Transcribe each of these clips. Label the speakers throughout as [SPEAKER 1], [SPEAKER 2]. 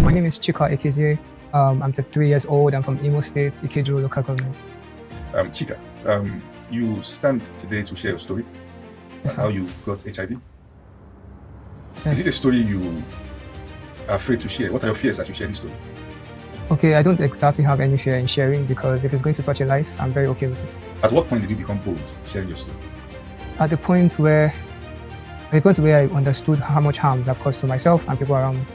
[SPEAKER 1] My name is Chika Ekezie. I'm 33 years old. I'm from Imo State, Ikeju local government.
[SPEAKER 2] Chika, you stand today to share your story,
[SPEAKER 1] Yes,
[SPEAKER 2] how you got HIV.
[SPEAKER 1] Yes.
[SPEAKER 2] Is it a story you are afraid to share? What are your fears that you share this story?
[SPEAKER 1] Okay, I don't exactly have any fear in sharing because if it's going to touch a life, I'm very okay with it.
[SPEAKER 2] At what point did you become bold sharing your story?
[SPEAKER 1] At the point where I understood how much harm I've caused to myself and people around me.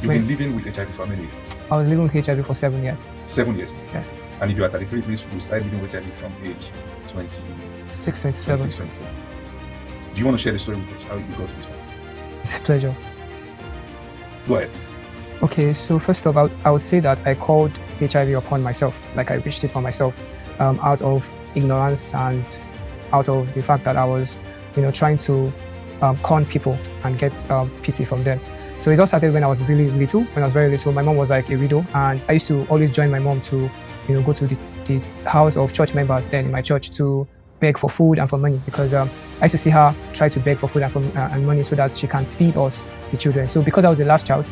[SPEAKER 2] You've been living with HIV for how many years?
[SPEAKER 1] I was living with HIV for 7 years.
[SPEAKER 2] 7 years.
[SPEAKER 1] Yes.
[SPEAKER 2] And if you are 33, please, you started living with HIV from age
[SPEAKER 1] 26, 27.
[SPEAKER 2] 27. Do you want to share the story with us, how you got to this point?
[SPEAKER 1] It's a pleasure.
[SPEAKER 2] Go ahead, please.
[SPEAKER 1] Okay, so first of all, I would say that I called HIV upon myself, like I wished it for myself, out of ignorance and out of the fact that I was, trying to con people and get pity from them. So it all started when I was really little. When I was very little, my mom was like a widow, and I used to always join my mom to, go to the house of church members then in my church to beg for food and for money, because I used to see her try to beg for food and money so that she can feed us, the children. So because I was the last child,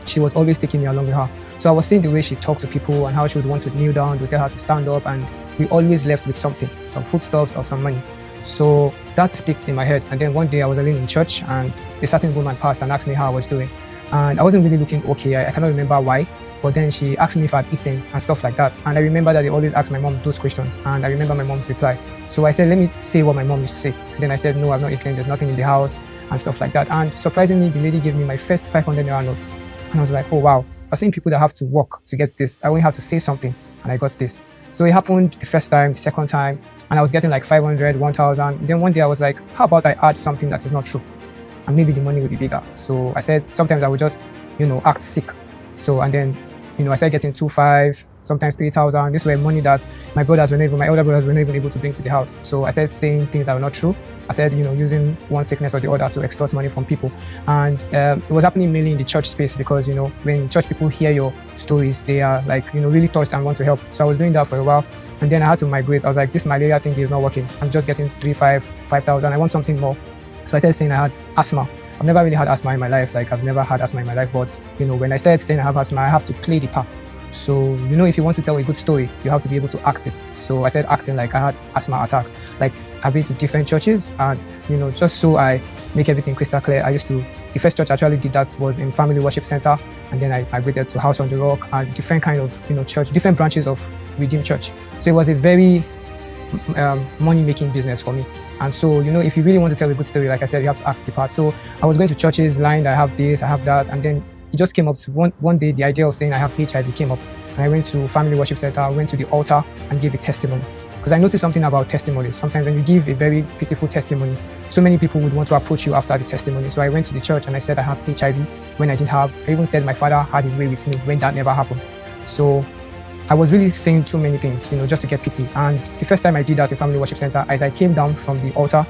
[SPEAKER 1] she was always taking me along with her. So I was seeing the way she talked to people and how she would want to kneel down, would tell her to stand up, and we always left with something, some foodstuffs or some money. So that stuck in my head. And then one day I was alone in church and a certain woman passed and asked me how I was doing. And I wasn't really looking okay. I cannot remember why. But then she asked me if I'd eaten and stuff like that. And I remember that they always asked my mom those questions. And I remember my mom's reply. So I said, let me say what my mom used to say. And then I said, no, I've not eaten. There's nothing in the house and stuff like that. And surprisingly, the lady gave me my first 500 naira note. And I was like, oh, wow. I've seen people that have to work to get this. I only have to say something and I got this. So it happened the first time, the second time, and I was getting like 500, 1,000. Then one day I was like, how about I add something that is not true? And maybe the money will be bigger. So I said, sometimes I would just, act sick. So, and then, I started getting 2,500, sometimes 3,000. This were money that my elder brothers were not even able to bring to the house. So I started saying things that were not true. I said, using one sickness or the other to extort money from people. And it was happening mainly in the church space because, when church people hear your stories, they are like, really touched and want to help. So I was doing that for a while. And then I had to migrate. I was like, this malaria thing is not working. I'm just getting 5,000. I want something more. So I started saying I had asthma. I've never really had asthma in my life. Like I've never had asthma in my life. But, when I started saying I have asthma, I have to play the part. So, if you want to tell a good story, you have to be able to act it. So I started acting like I had asthma attack. Like I've been to different churches and, just so I make everything crystal clear, the first church I actually did that was in Family Worship Center. And then I migrated to House on the Rock and different kind of, church, different branches of Redeemed Church. So it was a very money-making business for me. And so, if you really want to tell a good story, like I said, you have to act the part. So I was going to churches, lying that I have this, I have that. And then it just came up to one day, the idea of saying I have HIV came up. And I went to Family Worship Center, I went to the altar and gave a testimony. Because I noticed something about testimonies. Sometimes when you give a very pitiful testimony, so many people would want to approach you after the testimony. So I went to the church and I said I have HIV when I didn't have. I even said my father had his way with me when that never happened. So I was really saying too many things, just to get pity. And the first time I did that in Family Worship Center, as I came down from the altar,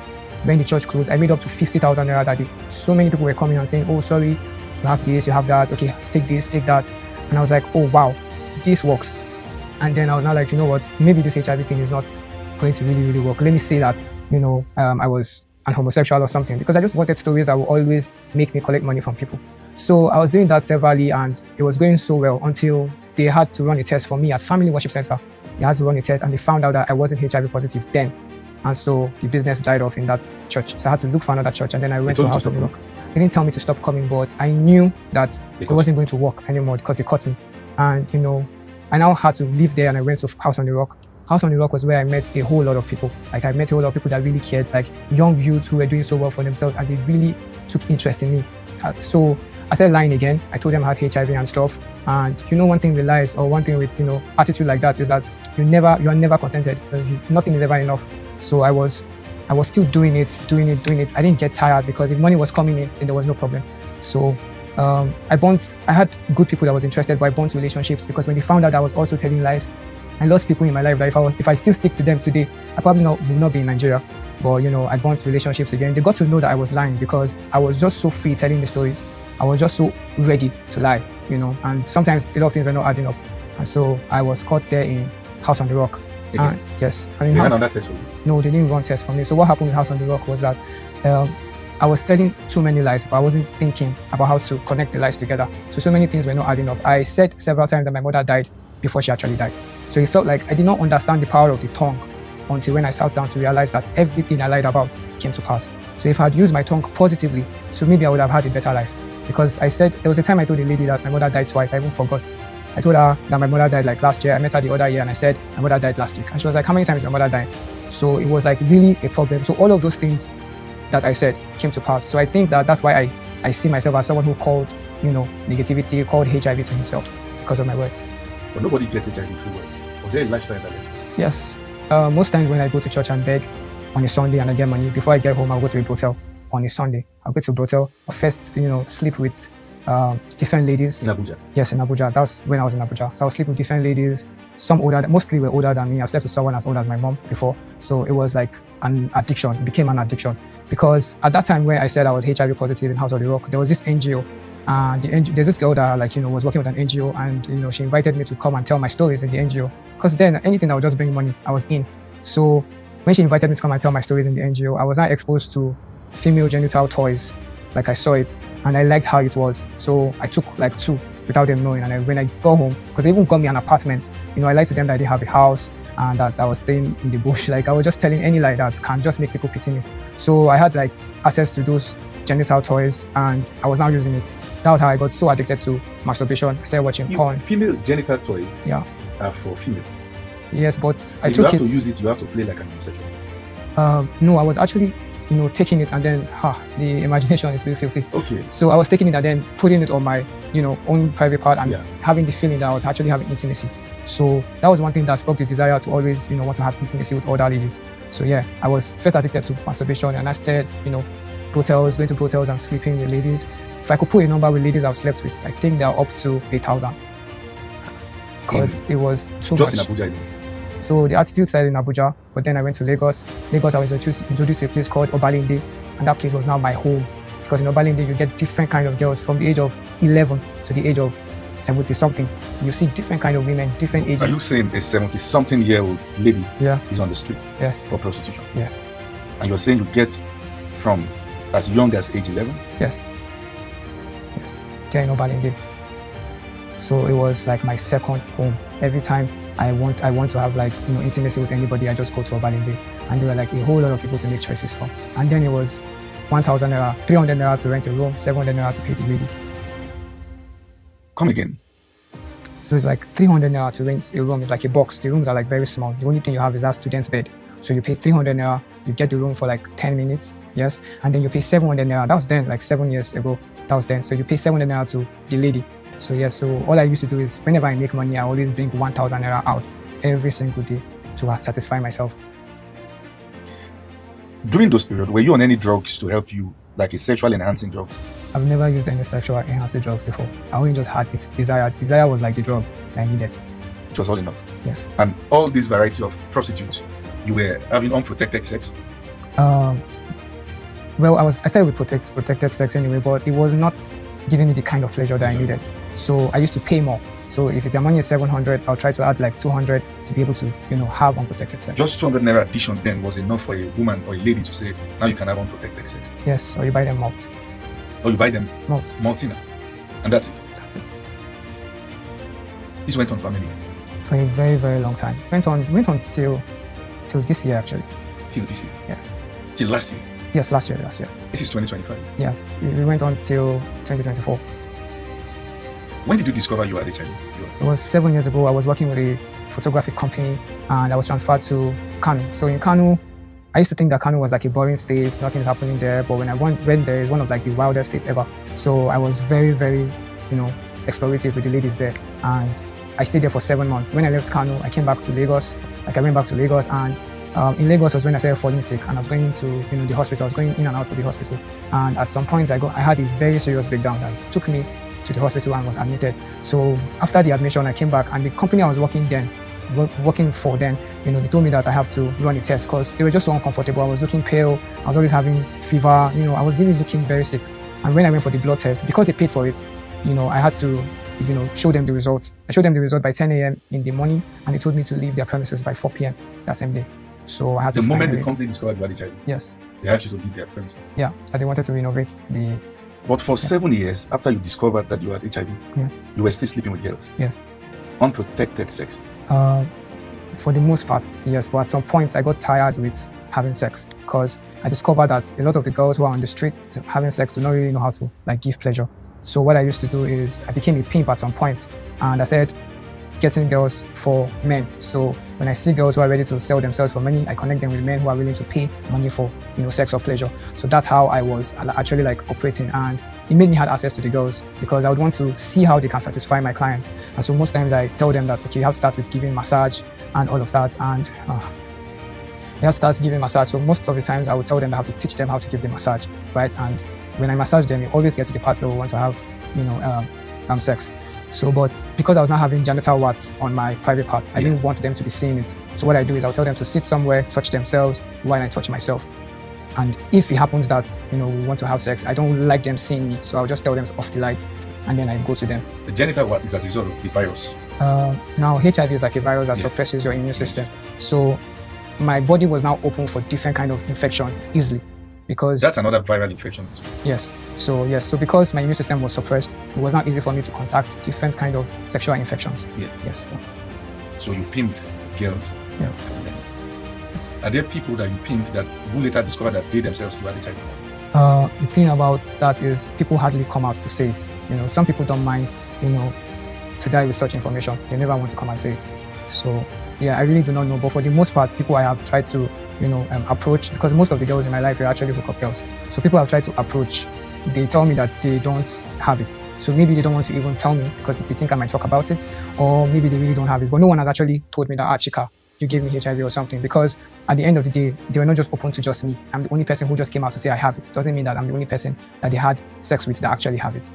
[SPEAKER 1] when the church closed, I made up to 50,000 naira that day. So many people were coming and saying, oh, sorry, you have this, you have that, okay, take this, take that. And I was like, oh, wow, this works. And then I was now like, you know what, maybe this HIV thing is not going to really, really work. Let me say that, I was an homosexual or something, because I just wanted stories that would always make me collect money from people. So I was doing that severally and it was going so well until they had to run a test for me at Family Worship Center. They had to run a test and they found out that I wasn't HIV positive then. And so the business died off in that church. So I had to look for another church and then I went to House on the Rock. They didn't tell me to stop coming, but I knew that it wasn't going to work anymore because they caught me. And, I now had to leave there and I went to House on the Rock. House on the Rock was where I met a whole lot of people. Like I met a whole lot of people that really cared, like young youths who were doing so well for themselves and they really took interest in me. So I started lying again. I told them I had HIV and stuff. And one thing with lies or one thing with, attitude like that is that you are never contented. Nothing is ever enough. So I was still doing it. I didn't get tired because if money was coming in, then there was no problem. So I had good people that was interested, but I burnt relationships because when they found out I was also telling lies, I lost people in my life that if I still stick to them today, I probably would not be in Nigeria. But I burnt relationships again. They got to know that I was lying because I was just so free telling the stories. I was just so ready to lie, and sometimes a lot of things were not adding up. And so I was caught there in House on the Rock. Yes.
[SPEAKER 2] They ran on that test for you?
[SPEAKER 1] No, they didn't run tests for me. So what happened with House on the Rock was that I was telling too many lies, but I wasn't thinking about how to connect the lies together. So many things were not adding up. I said several times that my mother died before she actually died. So it felt like I did not understand the power of the tongue until when I sat down to realize that everything I lied about came to pass. So if I had used my tongue positively, so maybe I would have had a better life. Because I said, there was a time I told the lady that my mother died twice. I even forgot. I told her that my mother died like last year. I met her the other year and I said, my mother died last week. And she was like, how many times did your mother die? So it was like really a problem. So all of those things that I said came to pass. So I think that that's why I see myself as someone who called, negativity, called HIV to himself because of my words.
[SPEAKER 2] But nobody gets HIV through words. Was there a lifestyle that led?
[SPEAKER 1] Yes. Most times when I go to church and beg on a Sunday and I get money, before I get home, I'll go to a brothel on a Sunday. I'll go to a brothel. I'll first, sleep with different ladies.
[SPEAKER 2] In Abuja?
[SPEAKER 1] Yes, in Abuja. That's when I was in Abuja. So I'll sleep with different ladies. Some older, mostly were older than me. I slept with someone as old as my mom before. So it was like an addiction. It became an addiction. Because at that time when I said I was HIV positive in House of the Rock, there was this NGO. There's this girl that was working with an NGO, and she invited me to come and tell my stories in the NGO. Because then anything that would just bring money, I was in. So when she invited me to come and tell my stories in the NGO, I was not exposed to female genital toys like I saw it, and I liked how it was. So I took like 2 without them knowing. And when I got home, because they even got me an apartment, I lied to them that I didn't have a house and that I was staying in the bush. Like I was just telling any lie that can just make people pity me. So I had like access to those genital toys and I was now using it. That was how I got so addicted to masturbation. I started watching porn.
[SPEAKER 2] Female genital toys are for female.
[SPEAKER 1] Yes, but I
[SPEAKER 2] if
[SPEAKER 1] took
[SPEAKER 2] you have to use it, you have to play like an homosexual.
[SPEAKER 1] No, I was actually taking it, and then the imagination is really filthy.
[SPEAKER 2] Okay.
[SPEAKER 1] So I was taking it and then putting it on my own private part and having the feeling that I was actually having intimacy. So that was one thing that sparked the desire to always want to have intimacy with other ladies. So yeah, I was first addicted to masturbation, and I started going to brothels and sleeping with ladies. If I could put a number with ladies I've slept with, I think they're up to 8,000. Because it was too
[SPEAKER 2] just
[SPEAKER 1] much.
[SPEAKER 2] In Abuja.
[SPEAKER 1] So the attitude started in Abuja, but then I went to Lagos. Lagos, I was introduced to a place called Obalinde, and that place was now my home. Because in Obalinde, you get different kind of girls from the age of 11 to the age of 70-something. You see different kind of women, different ages.
[SPEAKER 2] Are you saying a 70-something-year-old lady is on the street for prostitution?
[SPEAKER 1] Yes.
[SPEAKER 2] And you're saying you get from as young as age 11?
[SPEAKER 1] Yes. Yes. There in Obalinde. So it was like my second home. Every time I want to have intimacy with anybody, I just go to Obalinde, and there were like a whole lot of people to make choices from. And then it was 1,000 naira, 300 naira to rent a room, 700 naira to pay the lady.
[SPEAKER 2] Come again.
[SPEAKER 1] So it's like 300 naira to rent a room. It's like a box. The rooms are like very small. The only thing you have is that student's bed. So you pay 300 naira, you get the room for like 10 minutes, yes, and then you pay 700 naira. That was then, like 7 years ago. That was then. So you pay 700 naira to the lady. So yes, so all I used to do is whenever I make money, I always bring 1,000 naira out every single day to satisfy myself.
[SPEAKER 2] During those periods, were you on any drugs to help you, like a sexual enhancing drug?
[SPEAKER 1] I've never used any sexual enhancing drugs before. I only just had its desire. Desire was like the drug I needed.
[SPEAKER 2] It was all enough?
[SPEAKER 1] Yes.
[SPEAKER 2] And all this variety of prostitutes, you were having unprotected sex?
[SPEAKER 1] Well, I started with protected sex anyway, but it was not giving me the kind of pleasure that I needed. So I used to pay more. So if the money is 700, I'll try to add like 200 to be able to, have unprotected sex.
[SPEAKER 2] Just 200 naira addition then was enough for a woman or a lady to say, now you can have unprotected sex?
[SPEAKER 1] Yes, or you buy them malt.
[SPEAKER 2] Or you buy them?
[SPEAKER 1] Malt.
[SPEAKER 2] Maltina. And that's it?
[SPEAKER 1] That's it.
[SPEAKER 2] This went on for how many years?
[SPEAKER 1] For a very, very long time. Went on till this year actually.
[SPEAKER 2] Till this year?
[SPEAKER 1] Yes.
[SPEAKER 2] Till last year?
[SPEAKER 1] Yes, last year.
[SPEAKER 2] This is 2025?
[SPEAKER 1] Yes, we went on till 2024.
[SPEAKER 2] When did you discover you had HIV?
[SPEAKER 1] It was 7 years ago. I was working with a photographic company and I was transferred to Kano. So in Kano, I used to think that Kano was like a boring state, nothing is happening there. But when I went there, it's one of like the wildest states ever. So I was very, very, explorative with the ladies there. And I stayed there for 7 months. When I left Kano, I came back to Lagos. I went back to Lagos, and in Lagos was when I started falling sick, and I was going to the hospital. I was going in and out of the hospital, and at some point I had a very serious breakdown that took me to the hospital and was admitted. So after the admission, I came back, and the company I was working for then, they told me that I have to run a test because they were just so uncomfortable. I was looking pale. I was always having fever. I was really looking very sick. And when I went for the blood test, because they paid for it, I had to show them the result. I showed them the result by 10 a.m. in the morning, and they told me to leave their premises by 4 p.m. that same day. So I had
[SPEAKER 2] The
[SPEAKER 1] to
[SPEAKER 2] moment the
[SPEAKER 1] finally,
[SPEAKER 2] company discovered you had HIV,
[SPEAKER 1] yes,
[SPEAKER 2] they had you to leave their premises.
[SPEAKER 1] yeah, that they wanted to renovate the,
[SPEAKER 2] But for 7 years after you discovered that you had HIV,
[SPEAKER 1] Yeah.
[SPEAKER 2] you were still sleeping with girls.
[SPEAKER 1] yes.
[SPEAKER 2] Unprotected sex.
[SPEAKER 1] For the most part, yes, but at some points I got tired with having sex because I discovered that a lot of the girls who are on the streets having sex do not really know how to like give pleasure. So what I used to do is I became a pimp at some point, and I started getting girls for men. So when I see girls who are ready to sell themselves for money, I connect them with men who are willing to pay money for, sex or pleasure. So that's how I was actually like operating, and it made me have access to the girls because I would want to see how they can satisfy my clients. And so most times I tell them that, okay, you have to start with giving massage and all of that, and they have to start giving massage. So most of the times I would tell them that I have to teach them how to give the massage, right? And when I massage them, you always get to the part where we want to have, sex. So, but because I was not having genital warts on my private parts, I didn't want them to be seeing it. So what I do is I'll tell them to sit somewhere, touch themselves while I touch myself. And if it happens that, we want to have sex, I don't like them seeing me. So I'll just tell them to off the light and then I go to them.
[SPEAKER 2] The genital wart is as a result of the virus.
[SPEAKER 1] Now, HIV is like a virus that suppresses your immune system. So my body was now open for different kind of infection easily. Because
[SPEAKER 2] that's another viral infection.
[SPEAKER 1] Yes. So because my immune system was suppressed, it was not easy for me to contact different kind of sexual infections.
[SPEAKER 2] Yes. So you pimped girls.
[SPEAKER 1] Yeah.
[SPEAKER 2] Are there people that you pimped that who later discovered that they themselves do have HIV?
[SPEAKER 1] The thing about that is people hardly come out to say it. Some people don't mind, to die with such information. They never want to come and say it. So yeah, I really do not know. But for the most part, people I have tried to, approach, because most of the girls in my life are actually hookup girls. So people have tried to approach. They tell me that they don't have it. So maybe they don't want to even tell me because they think I might talk about it, or maybe they really don't have it. But no one has actually told me that, Chika, you gave me HIV or something, because at the end of the day, they were not just open to just me. I'm the only person who just came out to say I have it. Doesn't mean that I'm the only person that they had sex with that actually have it.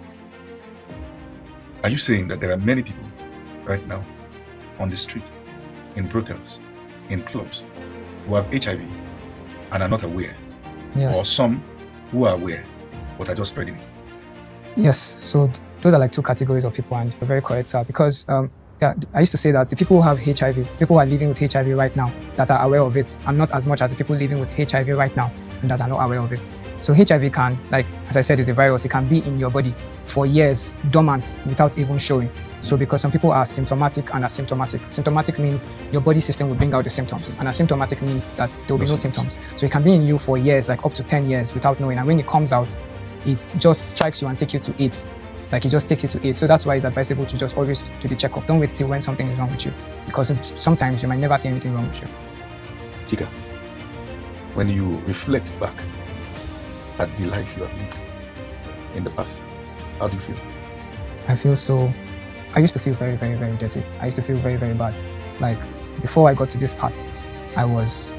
[SPEAKER 2] Are you saying that there are many people right now on the street, in brothels, in clubs, who have HIV and are not aware?
[SPEAKER 1] Yes.
[SPEAKER 2] Or some who are aware but are just spreading it?
[SPEAKER 1] Yes. So those are like two categories of people, and you're very correct, sir, because I used to say that the people who have HIV, people who are living with HIV right now that are aware of it, are not as much as the people living with HIV right now and that are not aware of it. So HIV can, like, as I said, is a virus. It can be in your body for years, dormant, without even showing. So because some people are symptomatic and asymptomatic. Symptomatic means your body system will bring out the symptoms, and asymptomatic means that there will be no symptoms. So it can be in you for years, like up to 10 years without knowing. And when it comes out, it just strikes you and takes you to AIDS. Like it just takes you to AIDS. So that's why it's advisable to just always do the checkup. Don't wait till when something is wrong with you, because sometimes you might never see anything wrong with you.
[SPEAKER 2] Chika, when you reflect back at the life you have lived in the past, how do you feel?
[SPEAKER 1] I used to feel very, very, very dirty. I used to feel very, very bad. Like before I got to this part, I was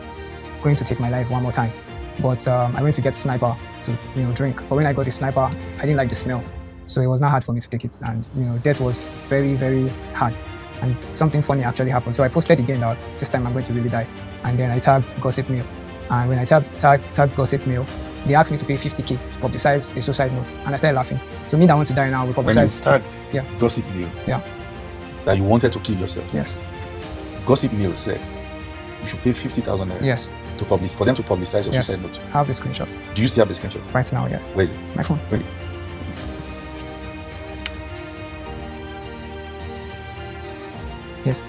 [SPEAKER 1] going to take my life one more time. But I went to get sniper to, drink. But when I got the sniper, I didn't like the smell. So it was not hard for me to take it. And, death was very, very hard. And something funny actually happened. So I posted again that this time I'm going to really die. And then I tagged Gossip Mail. And when I tagged Gossip Mail, they asked me to pay 50K to publicize a suicide note. And I started laughing. So me that want to die now, we publicize.
[SPEAKER 2] When you tagged Gossip Mail, that you wanted to kill yourself.
[SPEAKER 1] Yes.
[SPEAKER 2] Gossip Mail said you should pay 50,000 naira.
[SPEAKER 1] Yes.
[SPEAKER 2] For them to publicize your suicide note.
[SPEAKER 1] I have the screenshot.
[SPEAKER 2] Do you still have the screenshot?
[SPEAKER 1] Right now, yes.
[SPEAKER 2] Where is it?
[SPEAKER 1] My phone.
[SPEAKER 2] Really?
[SPEAKER 1] Yes.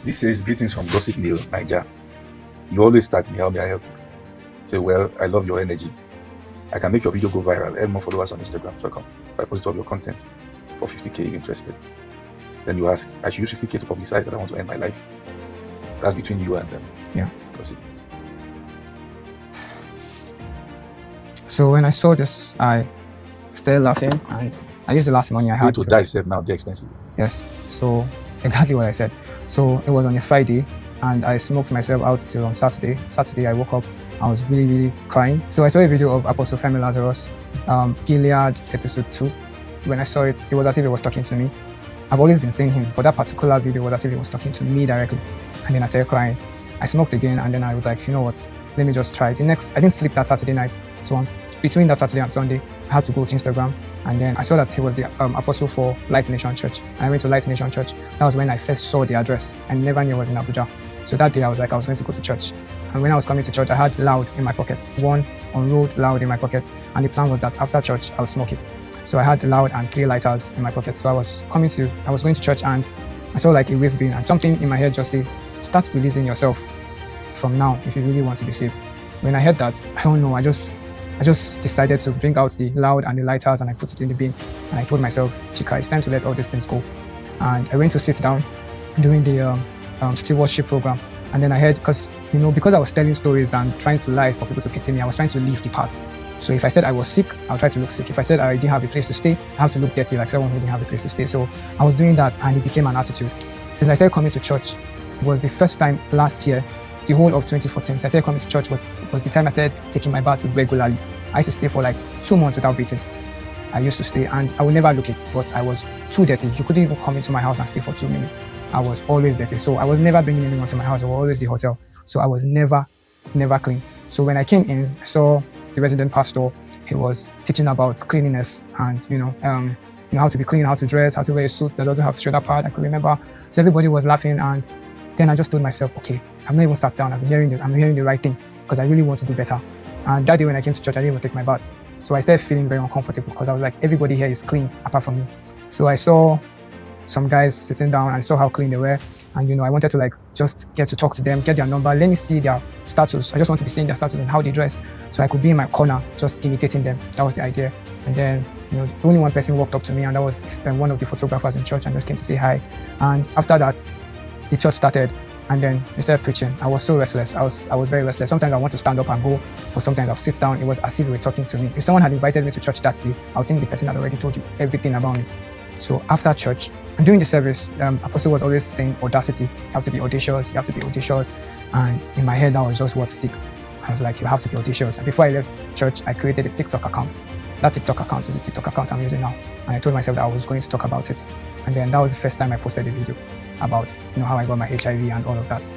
[SPEAKER 2] This says, greetings from Gossip Mail, Niger. You always start me, how may I help? Say, well, I love your energy. I can make your video go viral, add more followers on Instagram. So I post all your content for 50K if you're interested. Then you ask, I should use 50K to publicize that I want to end my life. That's between you and them.
[SPEAKER 1] Yeah.
[SPEAKER 2] Gossip.
[SPEAKER 1] So when I saw this, I started laughing, and I used the last money I had
[SPEAKER 2] to die safe now, they're expensive.
[SPEAKER 1] Yes. So exactly what I said. So it was on a Friday, and I smoked myself out till on Saturday. Saturday I woke up, I was really, really crying. So I saw a video of Apostle Femi Lazarus, Gilead episode 2. When I saw it, it was as if he was talking to me. I've always been seeing him, but that particular video was as if he was talking to me directly. And then I started crying. I smoked again, and then I was like, you know what, let me just try it. I didn't sleep that Saturday night. So between that Saturday and Sunday, I had to go to Instagram, and then I saw that he was the apostle for Light Nation Church. And I went to Light Nation Church. That was when I first saw the address. I never knew it was in Abuja. So that day I was like, I was going to go to church. And when I was coming to church, I had loud in my pocket, one on-road loud in my pocket. And the plan was that after church, I would smoke it. So I had loud and 3 lighters in my pocket. So I was going to church, and I saw like a waist bin, and something in my head just said, start releasing yourself from now if you really want to be saved. When I heard that, I don't know, I just decided to bring out the loud and the lighters, and I put it in the bin. And I told myself, Chika, it's time to let all these things go. And I went to sit down during the stewardship program. And then I heard, because I was telling stories and trying to lie for people to pity me, I was trying to leave the part. So if I said I was sick, I'll try to look sick. If I said I didn't have a place to stay, I have to look dirty like someone who didn't have a place to stay. So I was doing that, and it became an attitude. Since I started coming to church, it was the first time last year, the whole of 2014, since I started coming to church was the time I started taking my bath regularly. I used to stay for like 2 months without bathing. I used to stay, and I would never look it, but I was too dirty. You couldn't even come into my house and stay for 2 minutes. I was always dirty. So I was never bringing anyone to my house. I was always the hotel. So I was never clean. So when I came in, I saw the resident pastor. He was teaching about cleanliness and, how to be clean, how to dress, how to wear a suit that doesn't have shoulder pad. I could remember. So everybody was laughing, and then I just told myself, okay, I'm not even sat down. I'm hearing the right thing, because I really want to do better. And that day when I came to church, I didn't even take my bath. So I started feeling very uncomfortable, because I was like, everybody here is clean apart from me. So I saw some guys sitting down and saw how clean they were. And, I wanted to just get to talk to them, get their number, let me see their status. I just want to be seeing their status and how they dress. So I could be in my corner, just imitating them. That was the idea. And then, only one person walked up to me, and that was one of the photographers in church, and just came to say hi. And after that, the church started, and then they started preaching. I was so restless. I was very restless. Sometimes I want to stand up and go, or sometimes I'll sit down. It was as if they were talking to me. If someone had invited me to church that day, I would think the person had already told you everything about me. So after church, and during the service, Apostle was always saying audacity. You have to be audacious. You have to be audacious. And in my head, that was just what sticked. I was like, you have to be audacious. And before I left church, I created a TikTok account. That TikTok account is the TikTok account I'm using now. And I told myself that I was going to talk about it. And then that was the first time I posted a video about, how I got my HIV and all of that.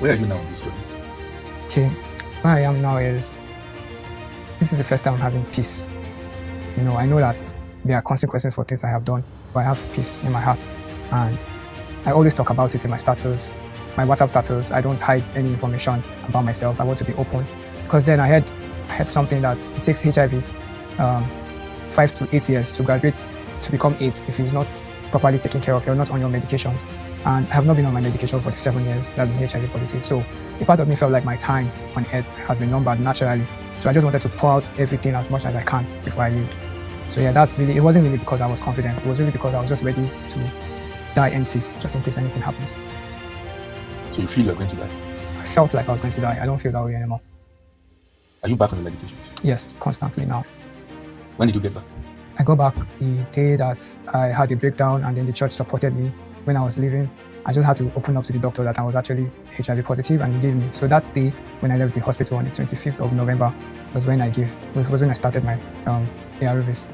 [SPEAKER 2] Where are you now in this journey?
[SPEAKER 1] Okay, where I am now is, this is the first time I'm having peace. I know that there are consequences for things I have done, but I have peace in my heart. And I always talk about it in my status, my WhatsApp status. I don't hide any information about myself. I want to be open. Because then I had something that it takes HIV 5 to 8 years to graduate to become AIDS if it's not properly taken care of. You're not on your medications. And I have not been on my medication for the 7 years that I've been HIV positive. So a part of me felt like my time on earth has been numbered naturally. So I just wanted to pour out everything as much as I can before I leave. So yeah, it wasn't really because I was confident. It was really because I was just ready to die empty, just in case anything happens.
[SPEAKER 2] So you feel you're going to die?
[SPEAKER 1] I felt like I was going to die. I don't feel that way anymore.
[SPEAKER 2] Are you back on the medication?
[SPEAKER 1] Yes, constantly now.
[SPEAKER 2] When did you get back?
[SPEAKER 1] I got back the day that I had a breakdown, and then the church supported me when I was leaving. I just had to open up to the doctor that I was actually HIV positive, and he gave me. So that day when I left the hospital on the 25th of November was when I started my ARVs.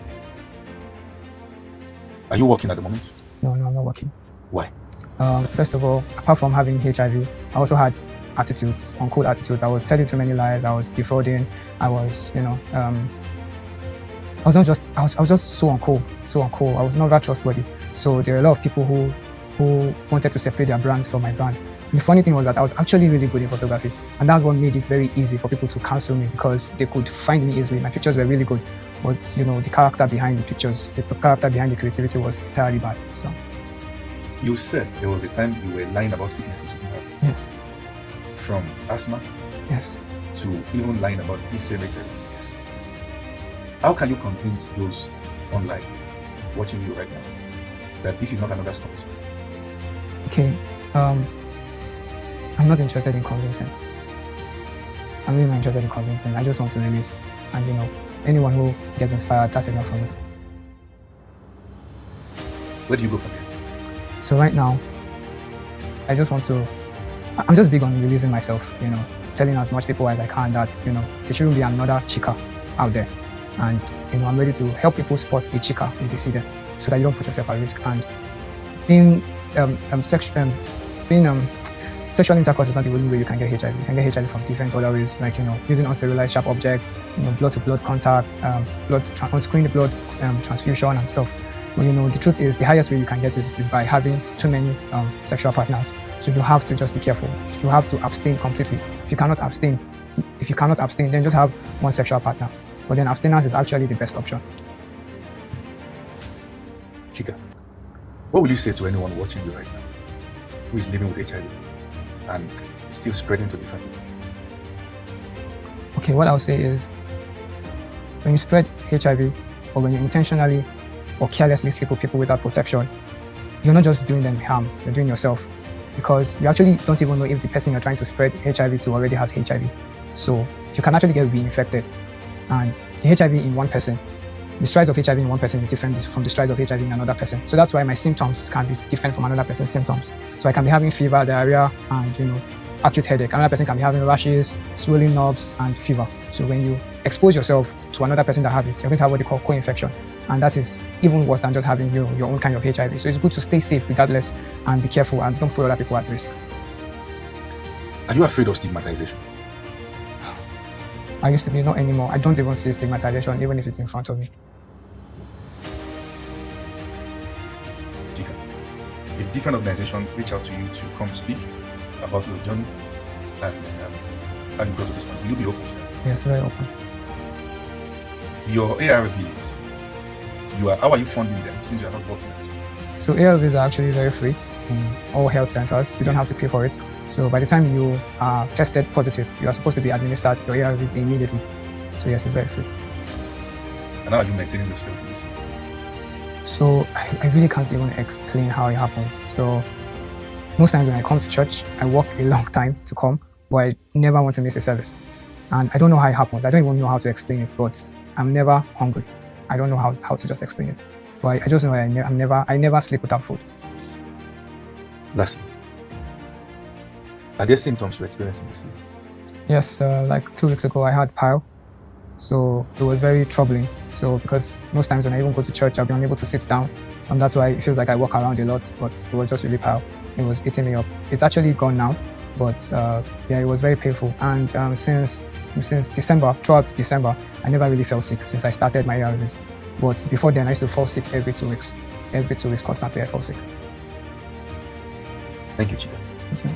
[SPEAKER 2] Are you working at the moment?
[SPEAKER 1] No, I'm not working.
[SPEAKER 2] Why?
[SPEAKER 1] First of all, apart from having HIV, I also had attitudes, uncool attitudes. I was telling too many lies. I was defrauding. I was, I was just so uncool. I was not that trustworthy. So there are a lot of people who wanted to separate their brands from my brand. And the funny thing was that I was actually really good in photography, and that's what made it very easy for people to cancel me, because they could find me easily. My pictures were really good, but the character behind the pictures, the character behind the creativity was entirely bad. So
[SPEAKER 2] you said there was a time you were lying about sicknesses you have.
[SPEAKER 1] Yes.
[SPEAKER 2] From asthma.
[SPEAKER 1] Yes.
[SPEAKER 2] To even lying about this same HIV.
[SPEAKER 1] Yes.
[SPEAKER 2] How can you convince those online watching you right now that this is not another stunt?
[SPEAKER 1] Okay. I'm not interested in convincing. I'm really not interested in convincing. I just want to release. And anyone who gets inspired, that's enough for me.
[SPEAKER 2] Where do you go from here?
[SPEAKER 1] So right now, I'm just big on releasing myself, telling as much people as I can that, there shouldn't be another Chika out there. And, I'm ready to help people spot a Chika if they see them, so that you don't put yourself at risk. And being sexual intercourse is not the only way you can get HIV. You can get HIV from different other ways, like, using unsterilized sharp objects, blood-to-blood contact, unscreened blood transfusion and stuff. But the truth is, the highest way you can get it is by having too many sexual partners. So you have to just be careful. You have to abstain completely. If you cannot abstain, then just have one sexual partner. But then abstinence is actually the best option.
[SPEAKER 2] Chika, what would you say to anyone watching you right now who is living with HIV and still spreading to different people?
[SPEAKER 1] Okay, what I'll say is, when you spread HIV, or when you intentionally or carelessly sleep with people without protection, you're not just doing them harm, you're doing yourself. Because you actually don't even know if the person you're trying to spread HIV to already has HIV. So you can actually get reinfected. And the HIV in one person, the strides of HIV in one person is different from the strides of HIV in another person. So that's why my symptoms can be different from another person's symptoms. So I can be having fever, diarrhea, and acute headache. Another person can be having rashes, swelling knobs, and fever. So when you expose yourself to another person that has it, you're going to have what they call co-infection. And that is even worse than just having your own kind of HIV. So it's good to stay safe regardless and be careful and don't put other people at risk.
[SPEAKER 2] Are you afraid of stigmatization?
[SPEAKER 1] I used to be, not anymore. I don't even see stigmatization, even if it's in front of me.
[SPEAKER 2] Chika, if different organizations reach out to you to come speak about your journey and how you got to this point, will you be open to that?
[SPEAKER 1] Yes, very open.
[SPEAKER 2] Your ARVs, how are you funding them since you are not working at it?
[SPEAKER 1] So ARVs are actually very free in all health centers. You don't have to pay for it. So by the time you are tested positive, you are supposed to be administered your ARVs immediately. So yes, it's very free.
[SPEAKER 2] And how are you maintaining yourself in this?
[SPEAKER 1] So I really can't even explain how it happens. So most times when I come to church, I walk a long time to come, but I never want to miss a service. And I don't know how it happens. I don't even know how to explain it, but I'm never hungry. I don't know how to just explain it. But I just know that I never sleep without food.
[SPEAKER 2] Lastly, are there symptoms you're experiencing this year?
[SPEAKER 1] Yes, like 2 weeks ago I had pile. So it was very troubling. So because most times when I even go to church, I'll be unable to sit down. And that's why it feels like I walk around a lot, but it was just really pile. It was eating me up. It's actually gone now, but yeah, it was very painful. And since December, throughout December, I never really felt sick since I started my ARVs. But before then, I used to fall sick every 2 weeks. Every 2 weeks, constantly I fall sick.
[SPEAKER 2] Thank you, Chika.
[SPEAKER 1] Thank you.